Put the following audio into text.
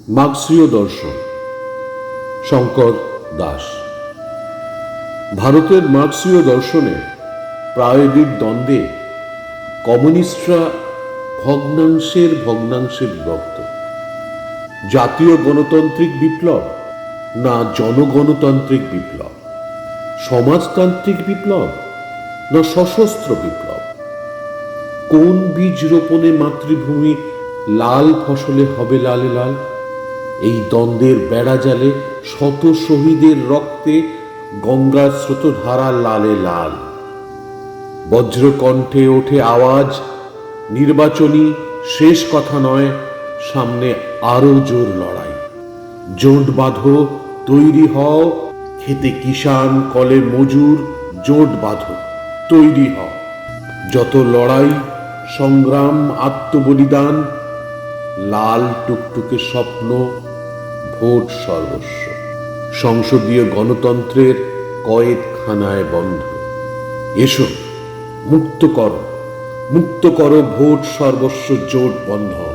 মার্ক্সীয় দর্শন, শঙ্কর দাস। ভারতের মার্ক্সীয় দর্শনে প্রায়োগিক দ্বন্দ্বে কমিউনিস্টরা ভগ্নাংশের বিভক্ত। জাতীয় গণতান্ত্রিক বিপ্লব না জনগণতান্ত্রিক বিপ্লব, সমাজতান্ত্রিক বিপ্লব না সশস্ত্র বিপ্লব, কোন বীজ রোপণে মাতৃভূমি লাল ফসলে হবে লালে লাল। এই দ্বন্দ্বের বেড়াজালে শত শহীদের রক্তে গঙ্গার স্রোতধারা লালে লাল। বজ্রকণ্ঠে ওঠে আওয়াজ, নির্বাচনী শেষ কথা নয়, সামনে আরো জোর লড়াই। জোট বাঁধো, তৈরি হও, খেতে কিষান কলে মজুর, জোট বাঁধো, তৈরি হও। যত লড়াই সংগ্রাম আত্মবলিদান, লাল টুকটুকে স্বপ্ন, ভোট সর্বস্ব। সংসদীয় গণতন্ত্রের কয়েদখানায় বন্ধ। এসো, মুক্ত করো ভোট সর্বস্ব জোট বন্ধন।